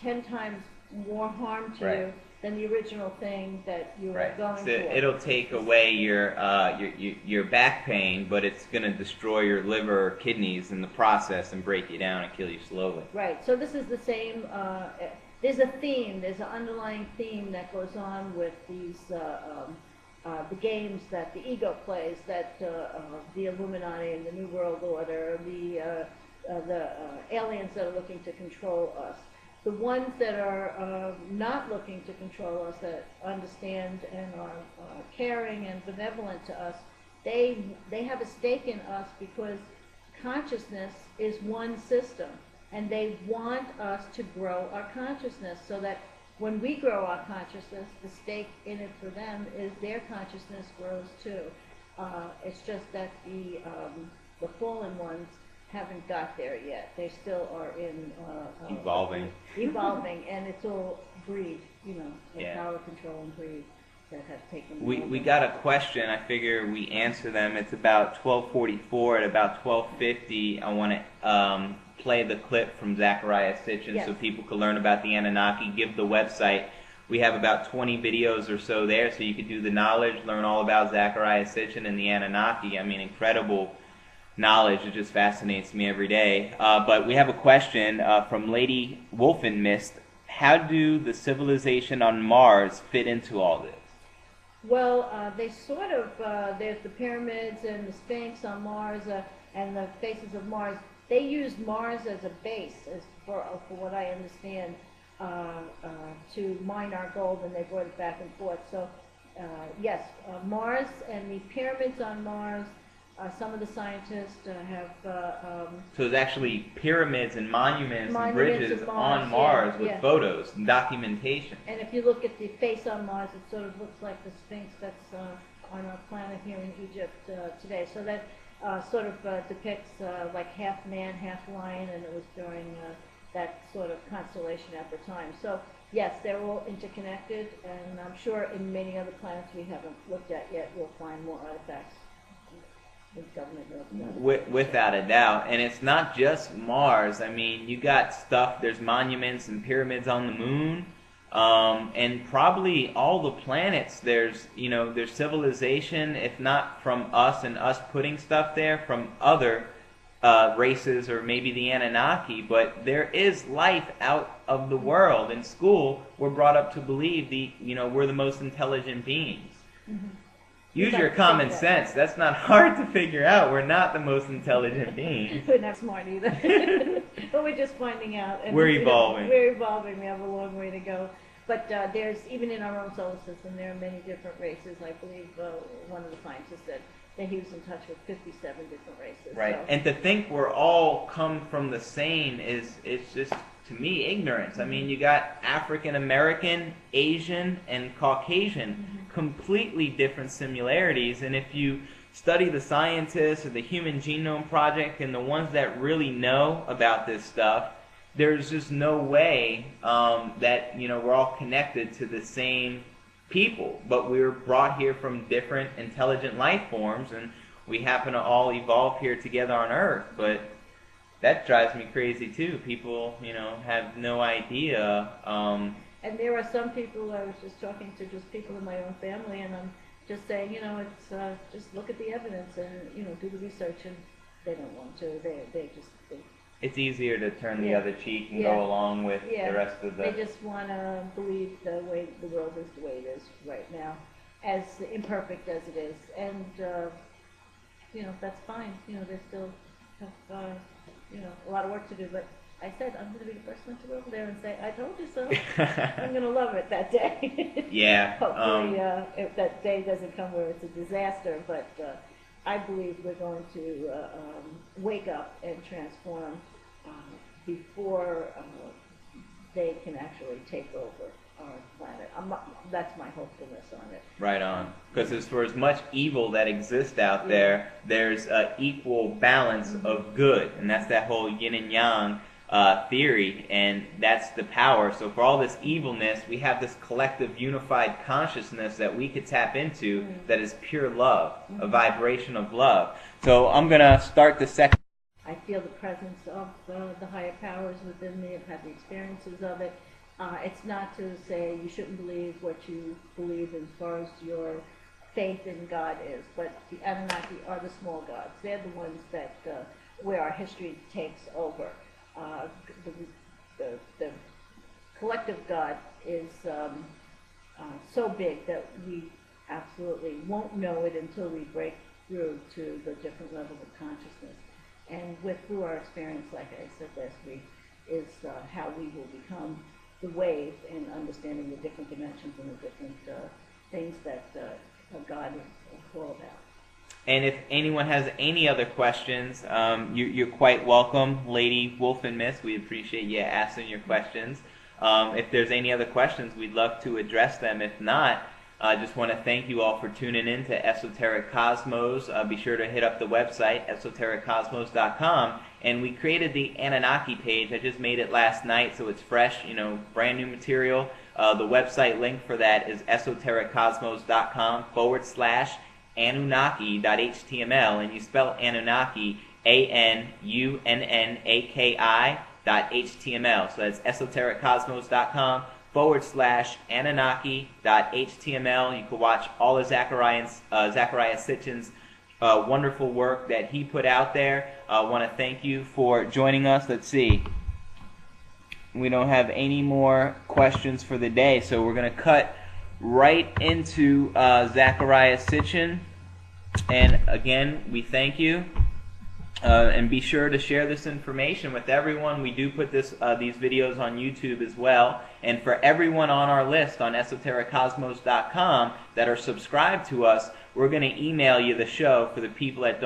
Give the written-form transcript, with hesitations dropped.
10 times more harm to you than the original thing that you were going so for. It'll take away your back pain, but it's going to destroy your liver or kidneys in the process and break you down and kill you slowly. Right. So this is the same. There's a theme. There's an underlying theme that goes on with these the games that the ego plays, that the Illuminati and the New World Order, the aliens that are looking to control us. The ones that are not looking to control us, that understand and are caring and benevolent to us, they have a stake in us because consciousness is one system, and they want us to grow our consciousness so that when we grow our consciousness, the stake in it for them is their consciousness grows too. It's just that the fallen ones haven't got there yet. They still are in evolving, and it's all greed, power, control, and greed that have taken. We got a question. I figure we answer them. It's about 12:44. At about 12:50, I want to play the clip from Zecharia Sitchin so people can learn about the Anunnaki. Give the website. We have about 20 videos or so there, so you can do the knowledge, learn all about Zecharia Sitchin and the Anunnaki. I mean, incredible knowledge. It just fascinates me every day. But we have a question from Lady Wolfen Mist. How do the civilization on Mars fit into all this? Well, they sort of, there's the pyramids and the Sphinx on Mars and the faces of Mars. They use Mars as a base, for what I understand, to mine our gold, and they brought it back and forth. So, yes, Mars and the pyramids on Mars. Some of the scientists have... so there's actually pyramids and monuments and bridges on Mars with photos and documentation. And if you look at the face on Mars, it sort of looks like the Sphinx that's on our planet here in Egypt today. So that sort of depicts like half man, half lion, and it was during that sort of constellation at the time. So yes, they're all interconnected, and I'm sure in many other planets we haven't looked at yet, we'll find more artifacts. Without a doubt. And it's not just Mars. I mean, you got stuff, there's monuments and pyramids on the moon, and probably all the planets, there's civilization, if not from us and us putting stuff there, from other races or maybe the Anunnaki, but there is life out of the world. In school, we're brought up to believe we're the most intelligent beings. Mm-hmm. Use your common sense. That's not hard to figure out. We're not the most intelligent beings. We're not smart either. But we're just finding out. And we're evolving. We're evolving. We have a long way to go. But there's, even in our own solar system, there are many different races. I believe one of the scientists said that he was in touch with 57 different races. Right. So. And to think we're all come from the same it's just, to me, ignorance. I mean, you got African American, Asian, and Caucasian, completely different similarities. And if you study the scientists or the Human Genome Project and the ones that really know about this stuff, there's just no way that we're all connected to the same people. But we were brought here from different intelligent life forms, and we happen to all evolve here together on Earth. But that drives me crazy too. People, have no idea. And there are some people, I was just talking to just people in my own family, and I'm just saying, it's just look at the evidence and, do the research, and they don't want to. They just think. It's easier to turn the other cheek and go along with the rest of the... They just want to believe the way the world is the way it is right now, as imperfect as it is. And, that's fine. They still have, a lot of work to do, but I said I'm going to be the first one to go over there and say, I told you so. I'm going to love it that day. Yeah. Hopefully if that day doesn't come where it's a disaster, but I believe we're going to wake up and transform before they can actually take over our planet. That's my hopefulness on it. Right on. Because for as much evil that exists out there, there's an equal balance of good. And that's that whole yin and yang theory, and that's the power. So for all this evilness, we have this collective unified consciousness that we could tap into that is pure love, a vibration of love. So I'm going to start the second. I I feel the presence of the higher powers within me. I've had the experiences of it. It's not to say you shouldn't believe what you believe as far as your faith in God is, but the Anunnaki are the small gods. They're the ones that where our history takes over. The collective God is so big that we absolutely won't know it until we break through to the different levels of consciousness. And through our experience, like I said last week, is how we will become the wave in understanding the different dimensions and the different things that God is all about. And if anyone has any other questions, you're quite welcome, Lady Wolf and Miss. We appreciate you asking your questions. If there's any other questions, we'd love to address them. If not, I just want to thank you all for tuning in to Esoteric Cosmos. Be sure to hit up the website, esotericcosmos.com. And we created the Anunnaki page. I just made it last night, so it's fresh, brand new material. The website link for that is esotericcosmos.com/Anunnaki.html. And you spell Anunnaki, ANUNNAKI.html. So that's esotericcosmos.com/Anunnaki.html. You can watch all of Zecharia Sitchin's wonderful work that he put out there. I want to thank you for joining us. Let's see. We don't have any more questions for the day, so we're going to cut right into Zecharia Sitchin. And again, we thank you. And be sure to share this information with everyone. We do put these videos on YouTube as well. And for everyone on our list on esotericcosmos.com that are subscribed to us, we're going to email you the show for the people that don't